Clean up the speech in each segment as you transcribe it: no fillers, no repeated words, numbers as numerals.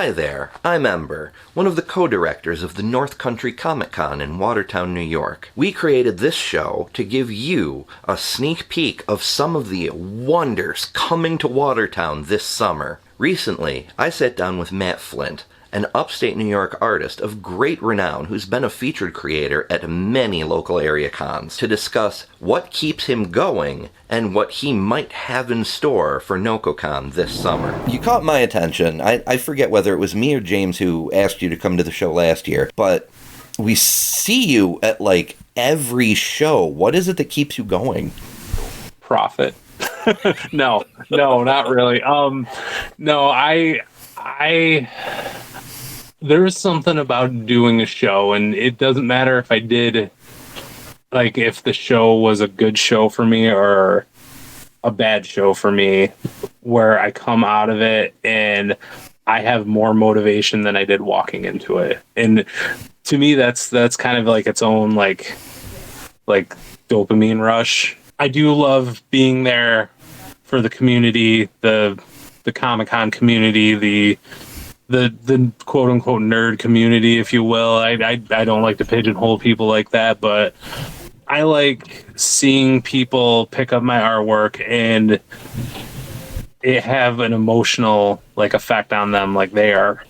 Hi there, I'm Ember, one of the co-directors of the North Country Comic Con in Watertown, New York. We created this show to give you a sneak peek of some of the wonders coming to Watertown this summer. Recently, I sat down with Matt Flint, an upstate New York artist of great renown who's been a featured creator at many local area cons, to discuss what keeps him going and what he might have in store for Nococon this summer. You caught my attention. I forget whether it was me or James who asked you to come to the show last year, but we see you at like every show. What is it that keeps you going? Profit. No, not really. There's something about doing a show, and it doesn't matter if I did, like, if the show was a good show for me or a bad show for me, where I come out of it and I have more motivation than I did walking into it. And to me, that's kind of like its own, like dopamine rush. I do love being there for the community, the Comic-Con community, the quote unquote nerd community, if you will. I don't like to pigeonhole people like that, but I like seeing people pick up my artwork and it have an emotional like effect on them. Like they're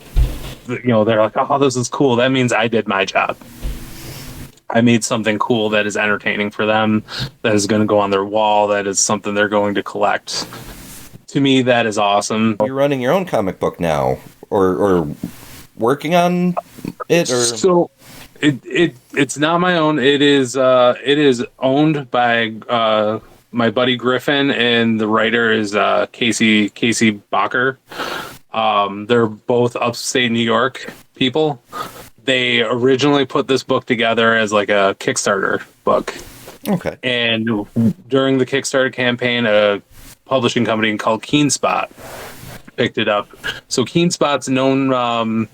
like, oh, this is cool. That means I did my job. I made something cool that is entertaining for them, that is going to go on their wall, that is something they're going to collect. To me, that is awesome. You're running your own comic book now, or working on it, or so it's not my own. It is owned by my buddy Griffin, and the writer is Casey Bacher. They're both upstate New York people. They originally put this book together as like a Kickstarter book. Okay. And during the Kickstarter campaign, a publishing company called Keenspot picked it up. So Keenspot's known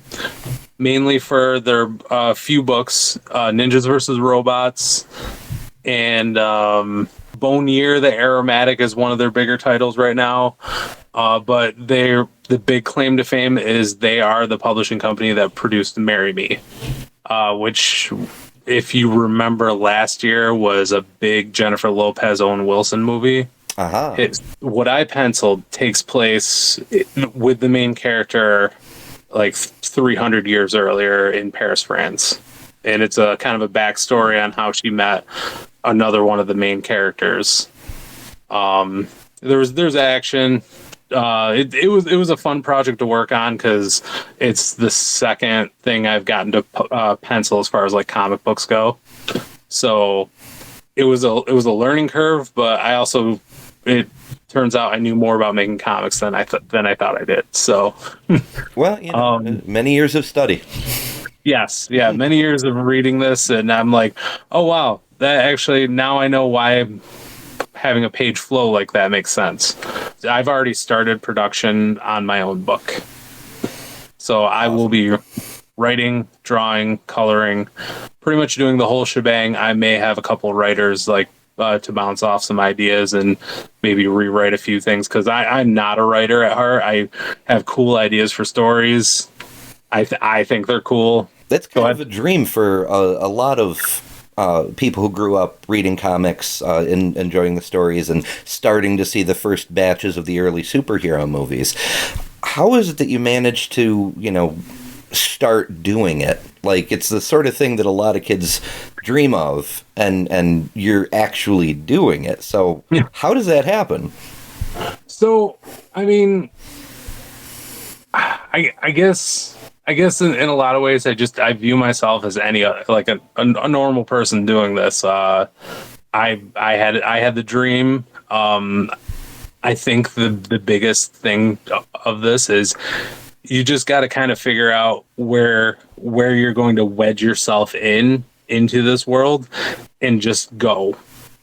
mainly for their few books, Ninjas vs. Robots, and Bone Year, the Aromatic is one of their bigger titles right now. But the big claim to fame is they are the publishing company that produced Marry Me, which, if you remember last year, was a big Jennifer Lopez, Owen Wilson movie. Uh-huh. What I penciled takes place with the main character like 300 years earlier in Paris, France. And it's a kind of a backstory on how she met another one of the main characters. There's action. It was a fun project to work on because it's the second thing I've gotten to pencil as far as like comic books go. So it was a learning curve, but it turns out I knew more about making comics than I thought I did. So, well, many years of study. Yes, yeah, many years of reading this, and I'm like, oh wow, that actually now I know why having a page flow like that makes sense. I've already started production on my own book, so I will be writing, drawing, coloring, pretty much doing the whole shebang. I may have a couple writers like to bounce off some ideas and maybe rewrite a few things, because I'm not a writer at heart. I have cool ideas for stories. I think they're cool. That's kind of a dream for a lot of people who grew up reading comics, enjoying the stories, and starting to see the first batches of the early superhero movies. How is it that you managed to, start doing it? Like, it's the sort of thing that a lot of kids dream of, and you're actually doing it. So How does that happen? So, I mean, I guess in a lot of ways, I view myself as any other, like a normal person doing this. I had the dream. I think the biggest thing of this is you just got to kind of figure out where you're going to wedge yourself into this world and just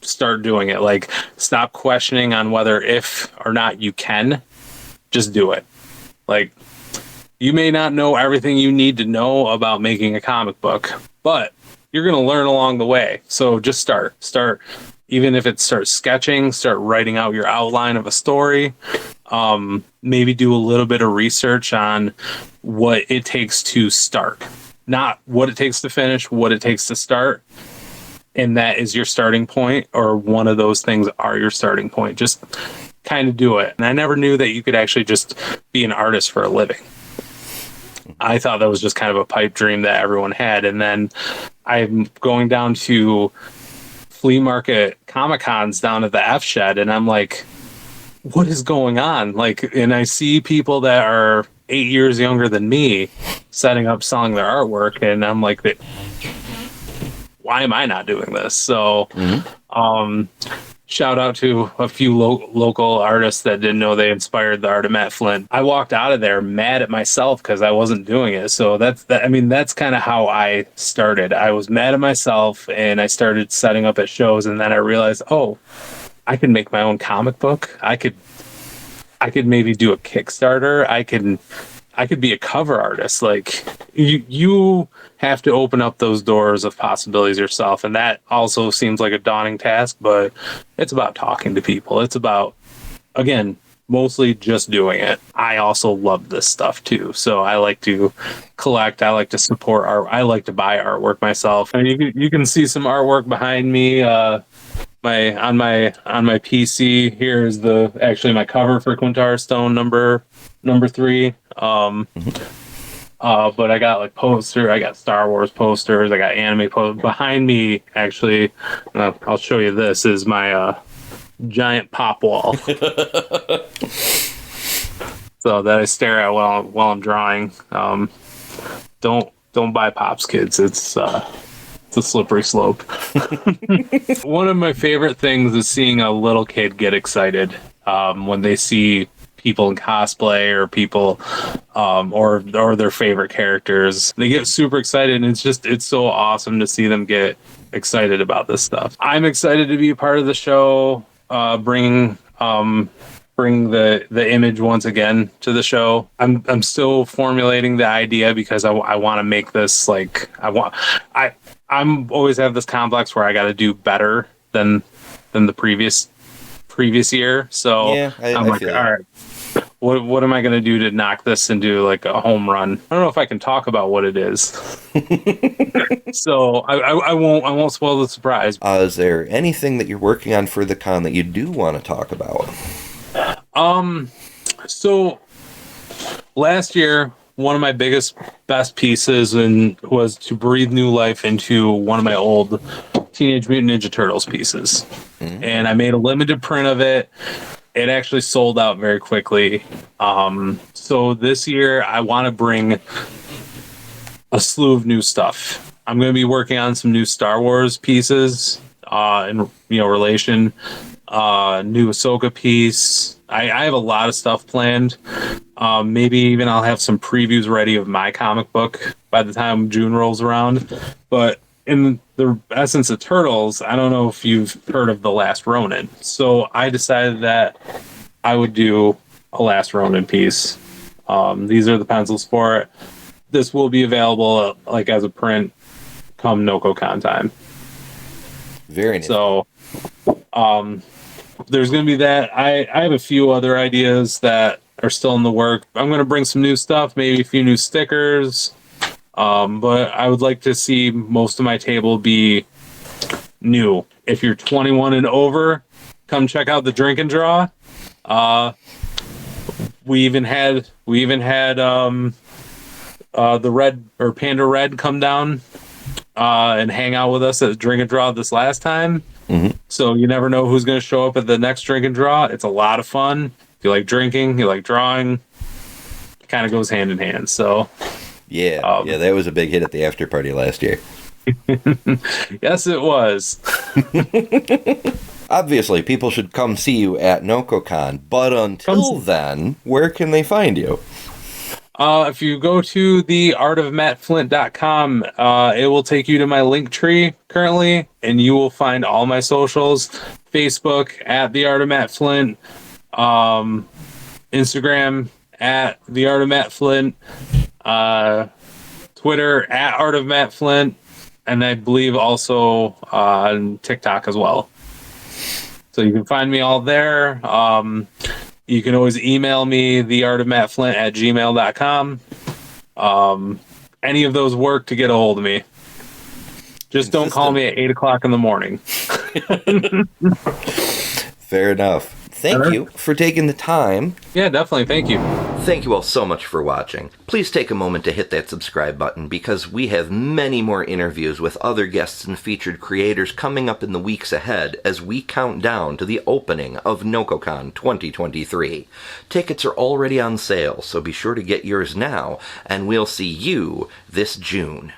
start doing it. Like, stop questioning on whether if or not you can, just do it. Like, you may not know everything you need to know about making a comic book, but you're going to learn along the way. So just start, even if it's start sketching, start writing out your outline of a story, maybe do a little bit of research on what it takes to start, not what it takes to finish, what it takes to start. And that is your starting point, or one of those things are your starting point. Just kind of do it. And I never knew that you could actually just be an artist for a living. I thought that was just kind of a pipe dream that everyone had. And then I'm going down to flea market Comic Cons down at the F Shed, and I'm like, what is going on? Like, and I see people that are 8 years younger than me setting up selling their artwork, and I'm like, why am I not doing this? So, shout out to a few local artists that didn't know they inspired the art of Matt Flint. I walked out of there mad at myself because I wasn't doing it. So that's kind of how I started. I was mad at myself, and I started setting up at shows, and then I realized, oh, I can make my own comic book. I could maybe do a Kickstarter. I could be a cover artist. Like, you have to open up those doors of possibilities yourself. And that also seems like a daunting task, but it's about talking to people. It's about, again, mostly just doing it. I also love this stuff too. So I like to collect. I like to support art. I like to buy artwork myself. And you can see some artwork behind me. On my PC, here's my cover for Quintara Stone number 3. But I got like I got Star Wars posters, I got anime posters. Behind me, actually, I'll show you, this is my giant pop wall. So that I stare at while I'm drawing. Don't buy pops, kids. It's a slippery slope. One of my favorite things is seeing a little kid get excited when they see people in cosplay, or people or their favorite characters. They get super excited, and it's so awesome to see them get excited about this stuff. I'm excited to be a part of the show, bring the image once again to the show. I'm still formulating the idea, because I want to make this like I'm always have this complex where I got to do better than the previous year. So yeah, I'm like, all right, what am I going to do to knock this and do like a home run? I don't know if I can talk about what it is. So I won't spoil the surprise. Is there anything that you're working on for the con that you do want to talk about? So last year, one of my best pieces was to breathe new life into one of my old Teenage Mutant Ninja Turtles pieces. Mm-hmm. And I made a limited print of it. It actually sold out very quickly. So this year I want to bring a slew of new stuff. I'm going to be working on some new Star Wars pieces, in relation, new Ahsoka piece. I have a lot of stuff planned. Maybe even I'll have some previews ready of my comic book by the time June rolls around. But in the essence of Turtles, I don't know if you've heard of The Last Ronin. So I decided that I would do a Last Ronin piece. These are the pencils for it. This will be available like as a print come Nococon time. Very nice. So there's going to be that. I have a few other ideas that are still in the work. I'm going to bring some new stuff, maybe a few new stickers. But I would like to see most of my table be new. If you're 21 and over, come check out the drink and draw. We even had the Red or Panda Red come down and hang out with us at the drink and draw this last time. Mm-hmm. So you never know who's going to show up at the next drink and draw. It's a lot of fun. If you like drinking, you like drawing, it kind of goes hand in hand. So yeah, that was a big hit at the after party last year. Yes, it was. Obviously, people should come see you at Nococon, but until then, where can they find you? If you go to theartofmattflint.com, it will take you to my link tree currently, and you will find all my socials. Facebook at The Art of Matt Flint, Instagram at The Art of Matt Flint, Twitter at Art of Matt Flint, and I believe also on TikTok as well. So you can find me all there. You can always email me, theartofmattflint@gmail.com. Any of those work to get a hold of me. Just don't call me at 8 o'clock in the morning. Fair enough. Thank you for taking the time. Yeah, definitely. Thank you. Thank you all so much for watching. Please take a moment to hit that subscribe button because we have many more interviews with other guests and featured creators coming up in the weeks ahead as we count down to the opening of Nococon 2023. Tickets are already on sale, so be sure to get yours now, and we'll see you this June.